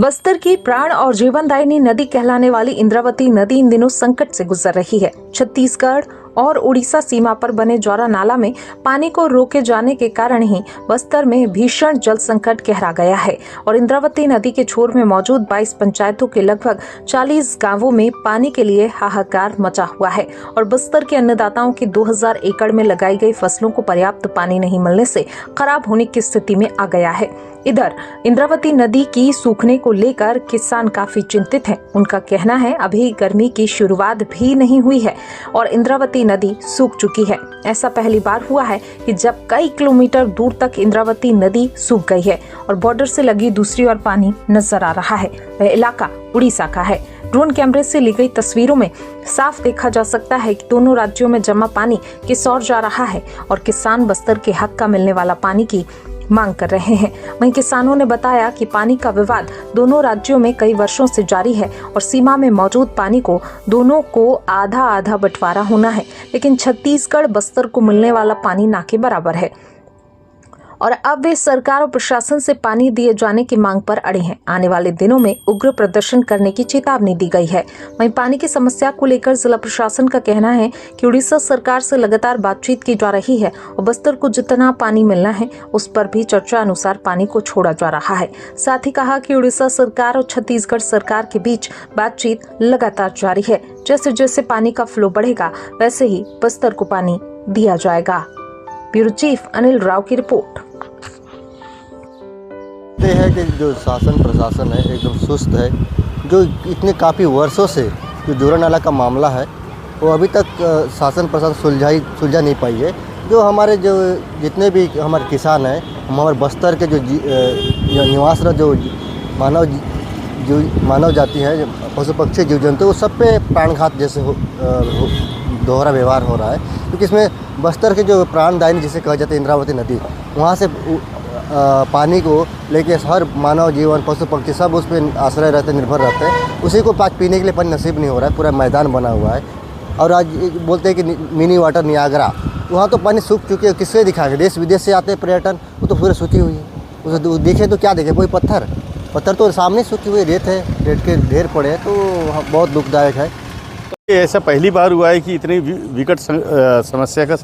बस्तर की प्राण और जीवनदायिनी नदी कहलाने वाली इंद्रावती नदी इन दिनों संकट से गुजर रही है। छत्तीसगढ़ और उड़ीसा सीमा पर बने जौरा नाला में पानी को रोके जाने के कारण ही बस्तर में भीषण जल संकट गहरा गया है और इंद्रावती नदी के छोर में मौजूद 22 पंचायतों के लगभग 40 गांवों में पानी के लिए हाहाकार मचा हुआ है और बस्तर के अन्नदाताओं की 2000 एकड़ में लगाई गई फसलों को पर्याप्त पानी नहीं मिलने से खराब होने की स्थिति में आ गया है। इधर इंद्रावती नदी की सूखने को लेकर किसान काफी चिंतित हैं। उनका कहना है अभी गर्मी की शुरुआत भी नहीं हुई है और इंद्रावती नदी सूख चुकी है। ऐसा पहली बार हुआ है कि जब कई किलोमीटर दूर तक इंद्रावती नदी सूख गई है और बॉर्डर से लगी दूसरी ओर पानी नजर आ रहा है। वह इलाका उड़ीसा का है। ड्रोन कैमरे से ली गई तस्वीरों में साफ देखा जा सकता है कि दोनों राज्यों में जमा पानी किस ओर जा रहा है और किसान बस्तर के हक का मिलने वाला पानी की मांग कर रहे हैं। वहीं किसानों ने बताया कि पानी का विवाद दोनों राज्यों में कई वर्षों से जारी है और सीमा में मौजूद पानी को दोनों को आधा आधा बंटवारा होना है, लेकिन छत्तीसगढ़ बस्तर को मिलने वाला पानी ना के बराबर है और अब वे सरकार और प्रशासन से पानी दिए जाने की मांग पर अड़े हैं। आने वाले दिनों में उग्र प्रदर्शन करने की चेतावनी दी गई है। वहीं पानी की समस्या को लेकर जिला प्रशासन का कहना है कि उड़ीसा सरकार से लगातार बातचीत की जा रही है और बस्तर को जितना पानी मिलना है उस पर भी चर्चा अनुसार पानी को छोड़ा जा रहा है। साथ ही कहा कि उड़ीसा सरकार और छत्तीसगढ़ सरकार के बीच बातचीत लगातार जारी है। जैसे जैसे पानी का फ्लो बढ़ेगा वैसे ही बस्तर को पानी दिया जाएगा। ब्यूरो चीफ अनिल राव की रिपोर्ट। ये है कि जो शासन प्रशासन है एकदम सुस्त है। जो इतने काफ़ी वर्षों से जो जोरा नाला का मामला है वो अभी तक शासन प्रशासन सुलझा नहीं पाई है। जो हमारे जो जितने भी हमारे किसान हैं, हमारे बस्तर के जो निवासरत जो मानव जाति है, पशु पक्षी जीव जंतु, वो सब पे प्राणघात जैसे दोहरा व्यवहार हो रहा है। क्योंकि इसमें बस्तर के जो प्राणदायिनी जिसे कहा जाता है इंद्रावती नदी, वहाँ से पानी को लेके हर मानव जीवन पशु पक्षी सब उस पर आश्रय रहते, निर्भर रहते हैं। उसी को पीने के लिए पानी नसीब नहीं हो रहा है। पूरा मैदान बना हुआ है और आज बोलते हैं कि मिनी वाटर नियाग्रा, वहाँ तो पानी सूख चुके हैं। किससे दिखाएंगे? देश विदेश से आते हैं पर्यटन, वो तो पूरे सूखी हुई है। उसे देखें तो क्या देखें? कोई पत्थर तो सामने सूखी हुई रेत है, रेत के ढेर पड़े हैं। तो बहुत दुखदायक है। ऐसा पहली बार हुआ है कि इतनी विकट समस्या का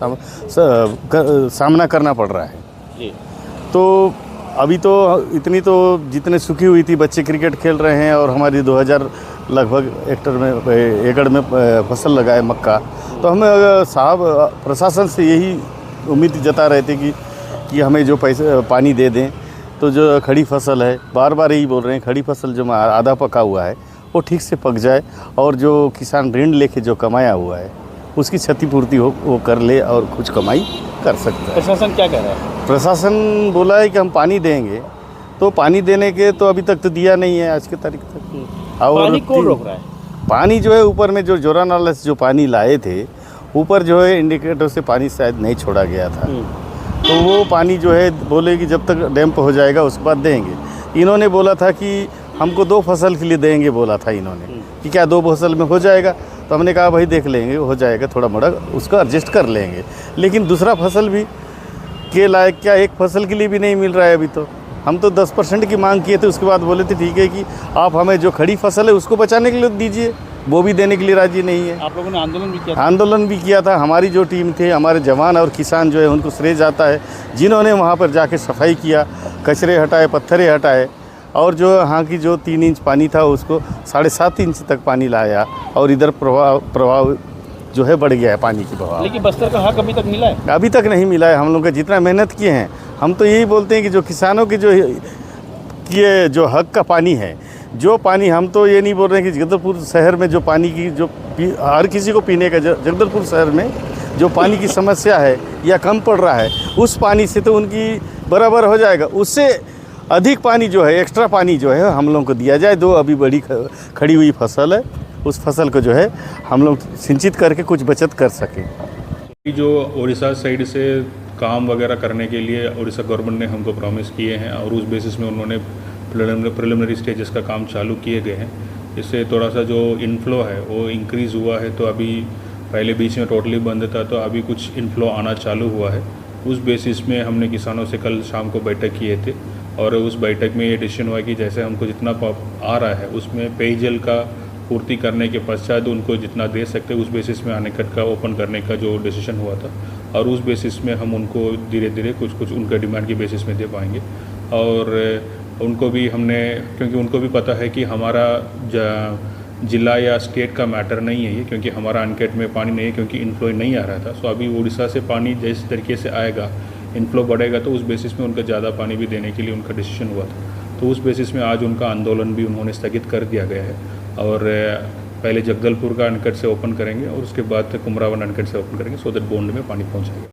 सामना करना पड़ रहा है जी। तो अभी तो इतनी तो जितने सूखी हुई थी, बच्चे क्रिकेट खेल रहे हैं और हमारी 2000 लगभग एकड़ में फसल लगाए मक्का। तो हमें साहब प्रशासन से यही उम्मीद जता रहे थे कि हमें जो पानी दे दें। तो जो खड़ी फसल है, बार बार यही बोल रहे हैं, खड़ी फसल जो आधा पका हुआ है वो ठीक से पक जाए और जो किसान ऋण लेके जो कमाया हुआ है उसकी क्षतिपूर्ति वो कर ले और कुछ कमाई कर सकता है। प्रशासन क्या कह रहा है? प्रशासन बोला है कि हम पानी देंगे, तो पानी देने के तो अभी तक तो दिया नहीं है आज की तारीख तक। और पानी कौन रोक रहा है? पानी जो है ऊपर में जो जोरा नाला से जो पानी लाए थे, ऊपर जो है इंडिकेटर से पानी शायद नहीं छोड़ा गया था। तो वो पानी जो है बोले कि जब तक डैम्प हो जाएगा उसके बाद देंगे। इन्होंने बोला था कि हमको 2 फसल के लिए देंगे, बोला था इन्होंने कि क्या 2 फसल में हो जाएगा। तो हमने कहा भाई देख लेंगे, हो जाएगा, थोड़ा मोड़ा उसका एडजस्ट कर लेंगे। लेकिन दूसरा फसल भी के लायक क्या 1 फसल के लिए भी नहीं मिल रहा है अभी। तो हम तो 10% की मांग किए थे, उसके बाद बोले थे ठीक है कि आप हमें जो खड़ी फसल है उसको बचाने के लिए दीजिए, वो भी देने के लिए राजी नहीं है। आप लोगों ने आंदोलन भी किया था? आंदोलन भी किया था। हमारी जो टीम थे, हमारे जवान और किसान जो है उनको श्रेय जाता है, जिन्होंने वहाँ पर जाके सफाई किया, कचरे हटाए, पत्थरे हटाए और जो यहाँ की जो 3 इंच पानी था उसको 7.5 इंच तक पानी लाया और इधर प्रभाव जो है बढ़ गया है पानी की बहाव। लेकिन बस्तर का हक अभी तक मिला है? अभी तक नहीं मिला है। हम लोग का जितना मेहनत किए हैं, हम तो यही बोलते हैं कि जो किसानों की जो हक का पानी है, जो पानी, हम तो ये नहीं बोल रहे हैं कि जगदलपुर शहर में जो पानी की जो हर किसी को पीने का, जगदलपुर शहर में जो पानी की समस्या है या कम पड़ रहा है, उस पानी से तो उनकी बराबर हो जाएगा। उससे अधिक पानी जो है, एक्स्ट्रा पानी जो है हम लोग को दिया जाए। 2 अभी बड़ी खड़ी हुई फसल है, उस फसल को जो है हम लोग सिंचित करके कुछ बचत कर सकें। जो उड़ीसा साइड से काम वगैरह करने के लिए उड़ीसा गवर्नमेंट ने हमको प्रॉमिस किए हैं और उस बेसिस में उन्होंने प्रिलिमिनरी स्टेजेस का काम चालू किए गए हैं। इससे थोड़ा सा जो इनफ्लो है वो इंक्रीज़ हुआ है। तो अभी पहले बीच में टोटली बंद था, तो अभी कुछ इनफ्लो आना चालू हुआ है। उस बेसिस में हमने किसानों से कल शाम को बैठक किए थे और उस बैठक में ये डिसीजन हुआ कि जैसे हमको जितना आ रहा है उसमें पेयजल का पूर्ति करने के पश्चात उनको जितना दे सकते उस बेसिस में अணைकट का ओपन करने का जो डिसीजन हुआ था, और उस बेसिस में हम उनको धीरे धीरे कुछ कुछ उनका डिमांड के बेसिस में दे पाएंगे। और उनको भी हमने, क्योंकि उनको भी पता है कि हमारा जिला या स्टेट का मैटर नहीं है ये, क्योंकि हमारा अनकेट में पानी नहीं है, क्योंकि इनफ्लो नहीं आ रहा था। सो अभी उड़ीसा से पानी जिस तरीके से आएगा, इनफ्लो बढ़ेगा, तो उस बेसिस में उनका ज़्यादा पानी भी देने के लिए उनका डिसीजन हुआ था। तो उस बेसिस में आज उनका आंदोलन भी उन्होंने स्थगित कर दिया गया है, और पहले जगदलपुर का अनकट से ओपन करेंगे और उसके बाद कुमरावन अनकट से ओपन करेंगे, सो दैट बोंड में पानी पहुँचेगा।